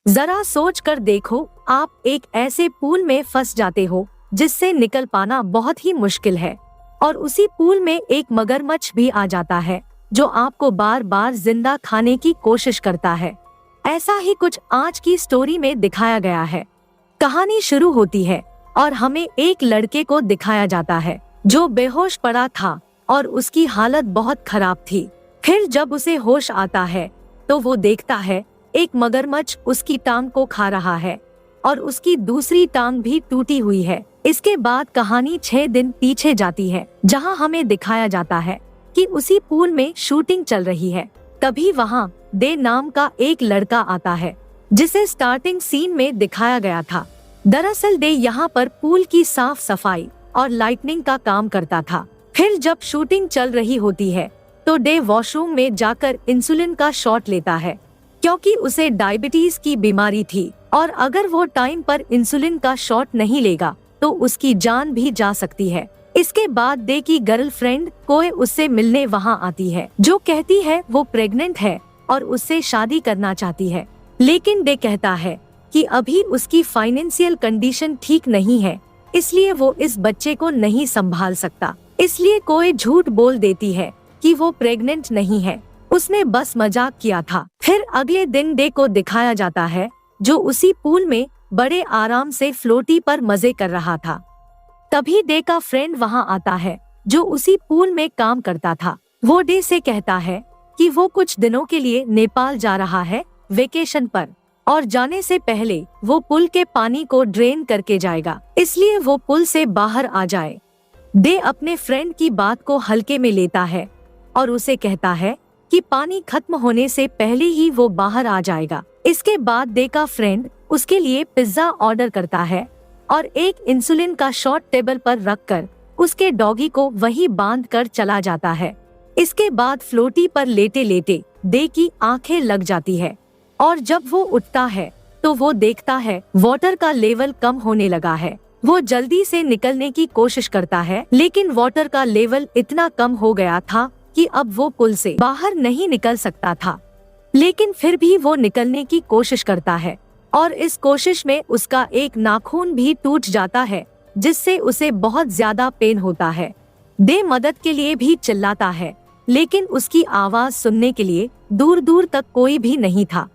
जरा सोच कर देखो, आप एक ऐसे पूल में फंस जाते हो जिससे निकल पाना बहुत ही मुश्किल है, और उसी पूल में एक मगरमच्छ भी आ जाता है जो आपको बार बार जिंदा खाने की कोशिश करता है। ऐसा ही कुछ आज की स्टोरी में दिखाया गया है। कहानी शुरू होती है और हमें एक लड़के को दिखाया जाता है जो बेहोश पड़ा था और उसकी हालत बहुत खराब थी। फिर जब उसे होश आता है तो वो देखता है एक मगरमच्छ उसकी टांग को खा रहा है और उसकी दूसरी टांग भी टूटी हुई है। इसके बाद कहानी 6 दिन पीछे जाती है, जहां हमें दिखाया जाता है कि उसी पूल में शूटिंग चल रही है। तभी वहां डे नाम का एक लड़का आता है जिसे स्टार्टिंग सीन में दिखाया गया था। दरअसल डे यहाँ पर पूल की साफ सफाई और लाइटनिंग का काम करता था। फिर जब शूटिंग चल रही होती है तो डे वॉशरूम में जाकर इंसुलिन का शॉट लेता है, क्योंकि उसे डायबिटीज की बीमारी थी और अगर वो टाइम पर इंसुलिन का शॉट नहीं लेगा तो उसकी जान भी जा सकती है। इसके बाद डे की गर्लफ्रेंड कोए उससे मिलने वहां आती है, जो कहती है वो प्रेग्नेंट है और उससे शादी करना चाहती है। लेकिन डे कहता है कि अभी उसकी फाइनेंशियल कंडीशन ठीक नहीं है, इसलिए वो इस बच्चे को नहीं संभाल सकता। इसलिए कोए झूठ बोल देती है कि वो प्रेग्नेंट नहीं है, उसने बस मजाक किया था। फिर अगले दिन डे को दिखाया जाता है जो उसी पूल में बड़े आराम से फ्लोटी पर मजे कर रहा था। तभी डे का फ्रेंड वहां आता है जो उसी पूल में काम करता था। वो डे से कहता है कि वो कुछ दिनों के लिए नेपाल जा रहा है वेकेशन पर, और जाने से पहले वो पुल के पानी को ड्रेन करके जाएगा, इसलिए वो पुल से बाहर आ जाए। डे अपने फ्रेंड की बात को हल्के में लेता है और उसे कहता है कि पानी खत्म होने से पहले ही वो बाहर आ जाएगा। इसके बाद डे का फ्रेंड उसके लिए पिज्जा ऑर्डर करता है और एक इंसुलिन का शॉट टेबल पर रखकर उसके डॉगी को वहीं बांध कर चला जाता है। इसके बाद फ्लोटी पर लेटे लेटे डे की आंखें लग जाती है, और जब वो उठता है तो वो देखता है वाटर का लेवल कम होने लगा है। वो जल्दी से निकलने की कोशिश करता है, लेकिन वाटर का लेवल इतना कम हो गया था कि अब वो पुल से बाहर नहीं निकल सकता था। लेकिन फिर भी वो निकलने की कोशिश करता है और इस कोशिश में उसका एक नाखून भी टूट जाता है, जिससे उसे बहुत ज्यादा पेन होता है। डे मदद के लिए भी चिल्लाता है, लेकिन उसकी आवाज सुनने के लिए दूर दूर तक कोई भी नहीं था।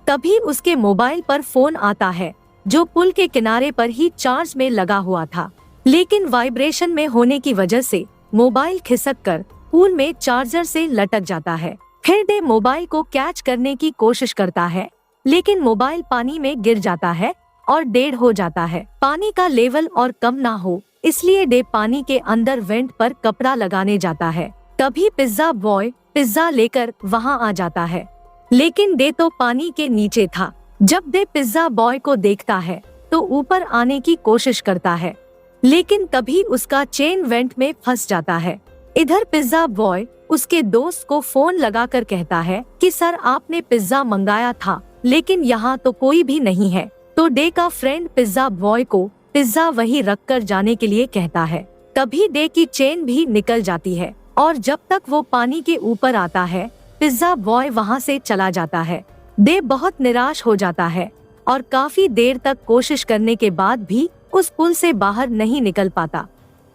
तभी उसके मोबाइल पर फोन आता है जो पुल के किनारे पर ही चार्ज में लगा हुआ था, लेकिन वाइब्रेशन में होने की वजह से मोबाइल खिसक कर पूल में चार्जर से लटक जाता है। फिर डे मोबाइल को कैच करने की कोशिश करता है, लेकिन मोबाइल पानी में गिर जाता है और डेड हो जाता है। पानी का लेवल और कम ना हो, इसलिए डे पानी के अंदर वेंट पर कपड़ा लगाने जाता है। तभी पिज्जा बॉय पिज्जा लेकर वहां आ जाता है, लेकिन डे तो पानी के नीचे था। जब डे पिज्जा बॉय को देखता है तो ऊपर आने की कोशिश करता है, लेकिन तभी उसका चेन वेंट में फंस जाता है। इधर पिज्जा बॉय उसके दोस्त को फोन लगाकर कहता है कि सर, आपने पिज्जा मंगाया था लेकिन यहाँ तो कोई भी नहीं है। तो डे का फ्रेंड पिज्जा बॉय को पिज्जा वहीं रख कर जाने के लिए कहता है। तभी डे की चेन भी निकल जाती है और जब तक वो पानी के ऊपर आता है पिज्जा बॉय वहाँ से चला जाता है। डे बहुत निराश हो जाता है और काफी देर तक कोशिश करने के बाद भी उस पुल से बाहर नहीं निकल पाता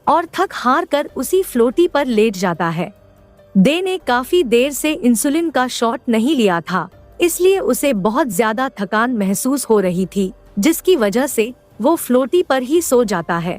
और थक हार कर उसी फ्लोटी पर लेट जाता है। डे ने काफी देर से इंसुलिन का शॉट नहीं लिया था, इसलिए उसे बहुत ज्यादा थकान महसूस हो रही थी, जिसकी वजह से वो फ्लोटी पर ही सो जाता है।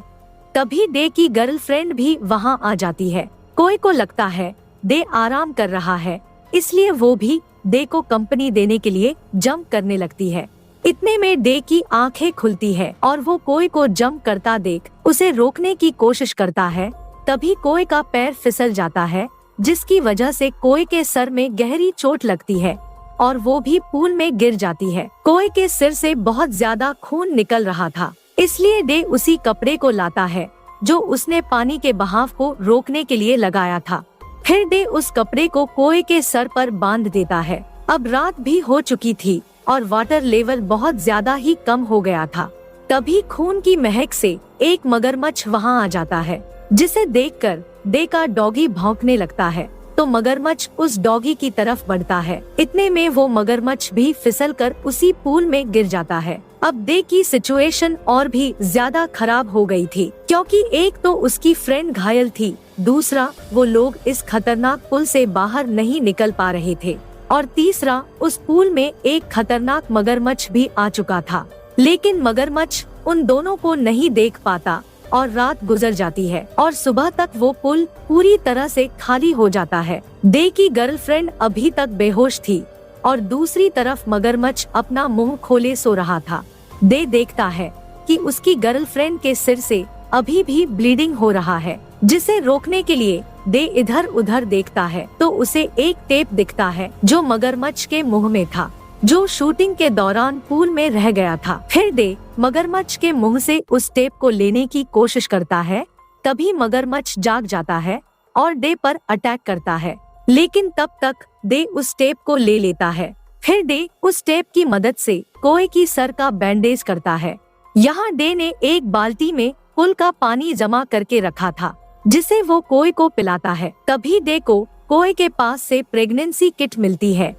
तभी डे की गर्लफ्रेंड भी वहां आ जाती है। कोई को लगता है डे आराम कर रहा है, इसलिए वो भी डे को कंपनी देने के लिए जंप करने लगती है। इतने में डे की आंखें खुलती है और वो कोई को जंप करता देख उसे रोकने की कोशिश करता है। तभी कोई का पैर फिसल जाता है, जिसकी वजह से कोई के सर में गहरी चोट लगती है और वो भी पूल में गिर जाती है। कोई के सिर से बहुत ज्यादा खून निकल रहा था, इसलिए डे उसी कपड़े को लाता है जो उसने पानी के बहाव को रोकने के लिए लगाया था। फिर डे उस कपड़े को कोई के सर पर बांध देता है। अब रात भी हो चुकी थी और वाटर लेवल बहुत ज्यादा ही कम हो गया था। तभी खून की महक से एक मगरमच्छ वहां आ जाता है, जिसे देखकर डे का डॉगी भौंकने लगता है। तो मगरमच्छ उस डॉगी की तरफ बढ़ता है। इतने में वो मगरमच्छ भी फिसलकर उसी पूल में गिर जाता है। अब डे की सिचुएशन और भी ज्यादा खराब हो गई थी, क्योंकि एक तो उसकी फ्रेंड घायल थी, दूसरा वो लोग इस खतरनाक पुल से बाहर नहीं निकल पा रहे थे, और तीसरा उस पूल में एक खतरनाक मगरमच्छ भी आ चुका था। लेकिन मगरमच्छ उन दोनों को नहीं देख पाता और रात गुजर जाती है और सुबह तक वो पुल पूरी तरह से खाली हो जाता है। डे की गर्लफ्रेंड अभी तक बेहोश थी और दूसरी तरफ मगरमच्छ अपना मुंह खोले सो रहा था। डे देखता है कि उसकी गर्लफ्रेंड के सिर से अभी भी ब्लीडिंग हो रहा है, जिसे रोकने के लिए डे इधर उधर देखता है तो उसे एक टेप दिखता है जो मगरमच्छ के मुंह में था, जो शूटिंग के दौरान पूल में रह गया था। फिर डे मगरमच्छ के मुंह से उस टेप को लेने की कोशिश करता है, तभी मगरमच्छ जाग जाता है और डे पर अटैक करता है, लेकिन तब तक डे उस टेप को ले लेता है। फिर डे उस टेप की मदद से कोए की सर का बैंडेज करता है। यहाँ डे ने एक बाल्टी में पुल का पानी जमा करके रखा था, जिसे वो कोए को पिलाता है। तभी डे को कोए के पास से प्रेगनेंसी किट मिलती है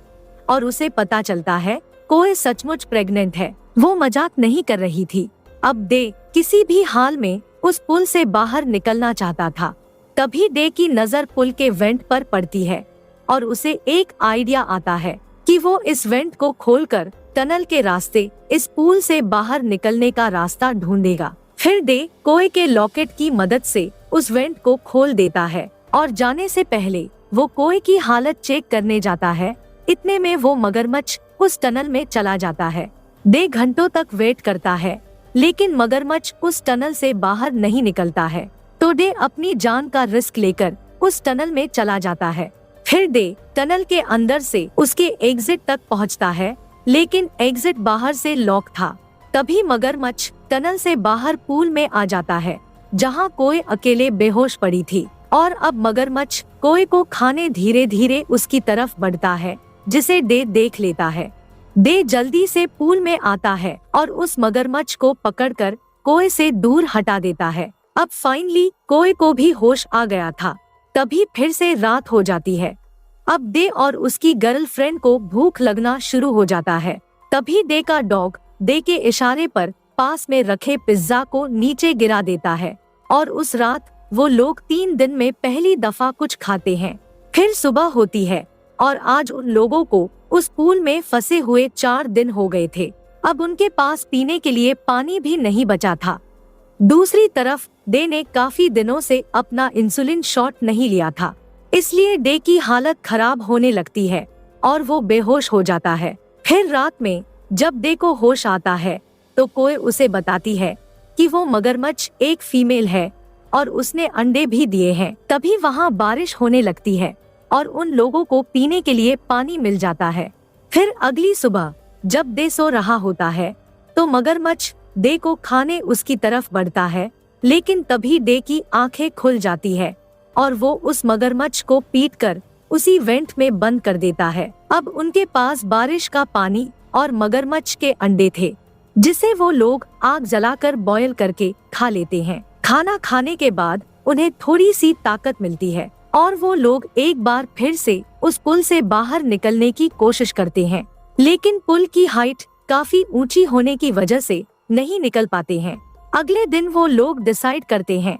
और उसे पता चलता है कोए सचमुच प्रेग्नेंट है। वो मजाक नहीं कर रही थी। अब डे किसी भी हाल में उस पुल से बाहर निकलना चाहता था। तभी डे की नजर पुल के वेंट पर पड़ती है और उसे एक आइडिया आता है कि वो इस वेंट को खोलकर टनल के रास्ते इस पुल से बाहर निकलने का रास्ता ढूंढेगा। फिर डे कोए के लॉकेट की मदद से उस वेंट को खोल देता है और जाने से पहले वो कोए की हालत चेक करने जाता है। इतने में वो मगरमच्छ उस टनल में चला जाता है। डे घंटों तक वेट करता है, लेकिन मगरमच्छ उस टनल से बाहर नहीं निकलता है, तो डे अपनी जान का रिस्क लेकर उस टनल में चला जाता है। फिर डे टनल के अंदर से उसके एग्जिट तक पहुंचता है, लेकिन एग्जिट बाहर से लॉक था। तभी मगरमच्छ टनल से बाहर पूल में आ जाता है, जहां कोए अकेले बेहोश पड़ी थी, और अब मगरमच्छ कोए को खाने धीरे धीरे उसकी तरफ बढ़ता है, जिसे डे देख लेता है। डे जल्दी से पूल में आता है और उस मगरमच्छ को पकड़कर कोए से दूर हटा देता है। अब फाइनली कोए को भी होश आ गया था। तभी फिर से रात हो जाती है। अब डे और उसकी गर्लफ्रेंड को भूख लगना शुरू हो जाता है। तभी डे का डॉग डे के इशारे पर पास में रखे पिज्जा को नीचे गिरा देता है और उस रात वो लोग 3 दिन में पहली दफा कुछ खाते हैं। फिर सुबह होती है और आज उन लोगों को उस पूल में फंसे हुए 4 दिन हो गए थे। अब उनके पास पीने के लिए पानी भी नहीं बचा था। दूसरी तरफ डे ने काफी दिनों से अपना इंसुलिन शॉट नहीं लिया था, इसलिए डे की हालत खराब होने लगती है और वो बेहोश हो जाता है। फिर रात में जब डे को होश आता है तो कोए उसे बताती है कि वो मगरमच्छ एक फीमेल है और उसने अंडे भी दिए हैं। तभी वहाँ बारिश होने लगती है और उन लोगों को पीने के लिए पानी मिल जाता है। फिर अगली सुबह जब डे सो रहा होता है तो मगरमच्छ डे को खाने उसकी तरफ बढ़ता है, लेकिन तभी डे की आंखें खुल जाती है और वो उस मगरमच्छ को पीटकर उसी वेंट में बंद कर देता है। अब उनके पास बारिश का पानी और मगरमच्छ के अंडे थे, जिसे वो लोग आग जलाकर बॉयल करके खा लेते हैं। खाना खाने के बाद उन्हें थोड़ी सी ताकत मिलती है और वो लोग एक बार फिर से उस पुल से बाहर निकलने की कोशिश करते हैं, लेकिन पुल की हाइट काफी ऊंची होने की वजह से नहीं निकल पाते हैं। अगले दिन वो लोग डिसाइड करते हैं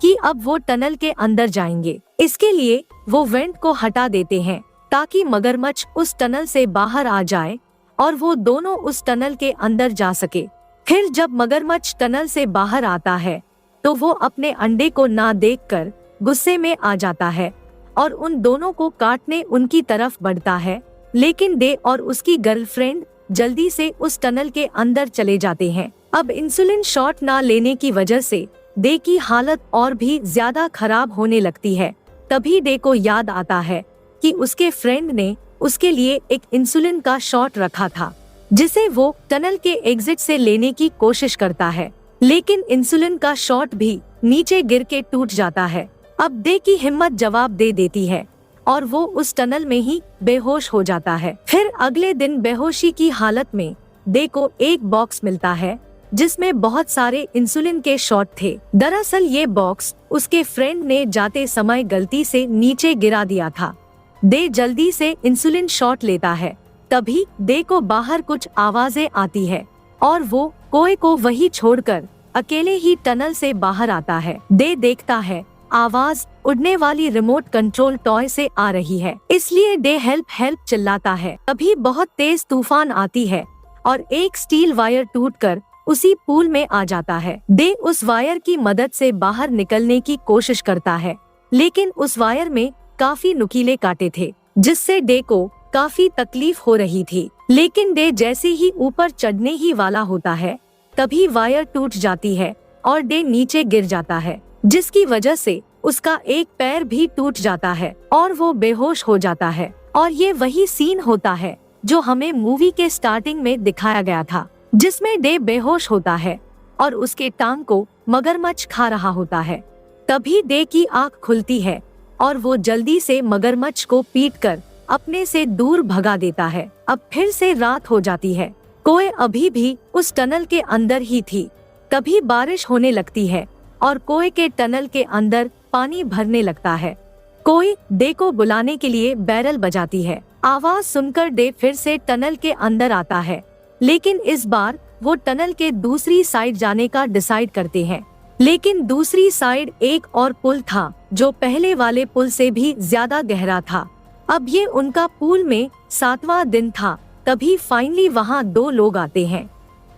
कि अब वो टनल के अंदर जाएंगे। इसके लिए वो वेंट को हटा देते हैं ताकि मगरमच्छ उस टनल से बाहर आ जाए और वो दोनों उस टनल के अंदर जा सके। फिर जब मगरमच्छ टनल से बाहर आता है तो वो अपने अंडे को ना देखकर गुस्से में आ जाता है और उन दोनों को काटने उनकी तरफ बढ़ता है, लेकिन डे और उसकी गर्लफ्रेंड जल्दी से उस टनल के अंदर चले जाते हैं। अब इंसुलिन शॉट ना लेने की वजह से डे की हालत और भी ज्यादा खराब होने लगती है। तभी डे को याद आता है कि उसके फ्रेंड ने उसके लिए एक इंसुलिन का शॉट रखा था, जिसे वो टनल के एग्जिट से लेने की कोशिश करता है, लेकिन इंसुलिन का शॉट भी नीचे गिर के टूट जाता है। अब डे की हिम्मत जवाब दे देती है और वो उस टनल में ही बेहोश हो जाता है। फिर अगले दिन बेहोशी की हालत में डे को एक बॉक्स मिलता है जिसमें बहुत सारे इंसुलिन के शॉट थे। दरअसल ये बॉक्स उसके फ्रेंड ने जाते समय गलती से नीचे गिरा दिया था। डे जल्दी से इंसुलिन शॉट लेता है। तभी डे को बाहर कुछ आवाजें आती है और वो कोए को वही छोड़कर अकेले ही टनल से बाहर आता है। डे देखता है आवाज उड़ने वाली रिमोट कंट्रोल टॉय से आ रही है, इसलिए डे हेल्प हेल्प चिल्लाता है। तभी बहुत तेज तूफान आती है और एक स्टील वायर टूटकर उसी पूल में आ जाता है। डे उस वायर की मदद से बाहर निकलने की कोशिश करता है, लेकिन उस वायर में काफी नुकीले कांटे थे, जिससे डे को काफी तकलीफ हो रही थी। लेकिन डे जैसे ही ऊपर चढ़ने ही वाला होता है, तभी वायर टूट जाती है और डे नीचे गिर जाता है, जिसकी वजह से उसका एक पैर भी टूट जाता है और वो बेहोश हो जाता है। और ये वही सीन होता है जो हमें मूवी के स्टार्टिंग में दिखाया गया था, जिसमें डे बेहोश होता है और उसके टांग को मगरमच्छ खा रहा होता है। तभी डे की आंख खुलती है और वो जल्दी से मगरमच्छ को पीटकर अपने से दूर भगा देता है। अब फिर से रात हो जाती है। कोए अभी भी उस टनल के अंदर ही थी। तभी बारिश होने लगती है और कोए के टनल के अंदर पानी भरने लगता है। कोए डे को बुलाने के लिए बैरल बजाती है। आवाज सुनकर डे फिर से टनल के अंदर आता है, लेकिन इस बार वो टनल के दूसरी साइड जाने का डिसाइड करते हैं। लेकिन दूसरी साइड एक और पुल था जो पहले वाले पुल से भी ज्यादा गहरा था। अब ये उनका पूल में 7वां दिन था। तभी फाइनली वहाँ 2 लोग आते हैं।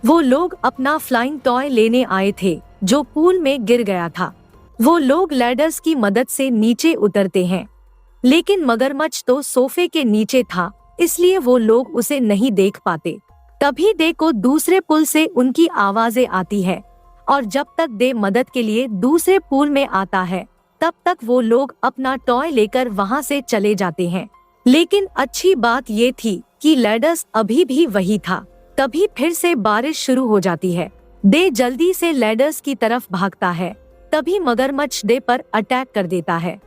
वो लोग अपना फ्लाइंग टॉय लेने आए थे जो पूल में गिर गया था। वो लोग लैडर्स की मदद से नीचे उतरते हैं, लेकिन मगरमच्छ तो सोफे के नीचे था, इसलिए वो लोग उसे नहीं देख पाते। तभी डे को दूसरे पुल से उनकी आवाजें आती है और जब तक डे मदद के लिए दूसरे पूल में आता है, तब तक वो लोग अपना टॉय लेकर वहाँ से चले जाते हैं। लेकिन अच्छी बात ये थी कि लैडर्स अभी भी वही था। तभी फिर से बारिश शुरू हो जाती है। डे जल्दी से लैडर्स की तरफ भागता है। तभी मगरमच्छ डे पर अटैक कर देता है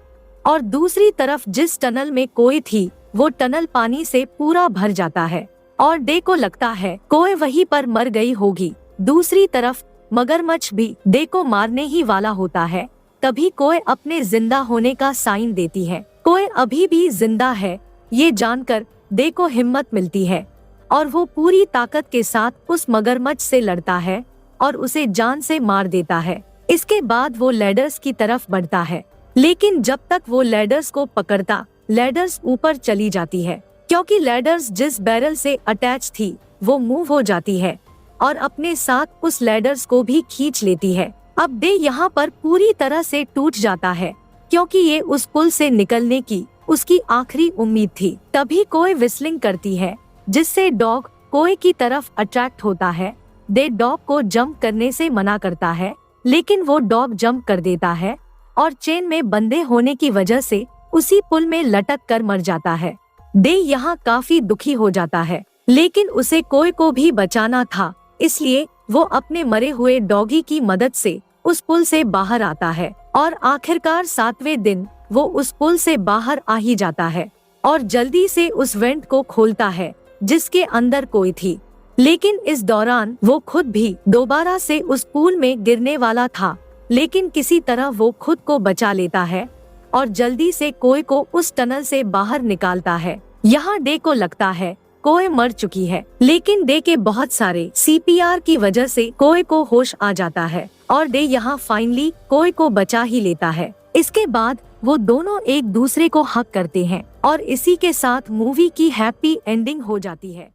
और दूसरी तरफ जिस टनल में कोए थी, वो टनल पानी से पूरा भर जाता है और डे को लगता है कोए वहीं पर मर गई होगी। दूसरी तरफ मगरमच्छ भी डे को मारने ही वाला होता है। तभी कोए अपने जिंदा होने का साइन देती है। कोए अभी भी जिंदा है, ये जानकर डे को हिम्मत मिलती है और वो पूरी ताकत के साथ उस मगरमच्छ से लड़ता है और उसे जान से मार देता है। इसके बाद वो लैडर्स की तरफ बढ़ता है, लेकिन जब तक वो लैडर्स को पकड़ता, लैडर्स ऊपर चली जाती है, क्योंकि लैडर्स जिस बैरल से अटैच थी वो मूव हो जाती है और अपने साथ उस लैडर्स को भी खींच लेती है। अब डे यहाँ पर पूरी तरह से टूट जाता है, क्योंकि ये उस पुल से निकलने की उसकी आखिरी उम्मीद थी। तभी कोए विस्लिंग करती है, जिससे डॉग कोए की तरफ अट्रैक्ट होता है। डे डॉग को जंप करने से मना करता है, लेकिन वो डॉग जंप कर देता है और चेन में बंधे होने की वजह से उसी पुल में लटक कर मर जाता है। डे यहाँ काफी दुखी हो जाता है, लेकिन उसे कोए को भी बचाना था, इसलिए वो अपने मरे हुए डॉगी की मदद से उस पुल से बाहर आता है और आखिरकार 7वें दिन वो उस पुल से बाहर आ ही जाता है और जल्दी से उस वेंट को खोलता है जिसके अंदर कोई थी। लेकिन इस दौरान वो खुद भी दोबारा से उस पूल में गिरने वाला था, लेकिन किसी तरह वो खुद को बचा लेता है और जल्दी से कोए को उस टनल से बाहर निकालता है। यहाँ डे को लगता है कोए मर चुकी है, लेकिन डे के बहुत सारे CPR की वजह से कोए को होश आ जाता है और डे यहाँ फाइनली कोए को बचा ही लेता है। इसके बाद वो दोनों एक दूसरे को हक करते हैं और इसी के साथ मूवी की हैप्पी एंडिंग हो जाती है।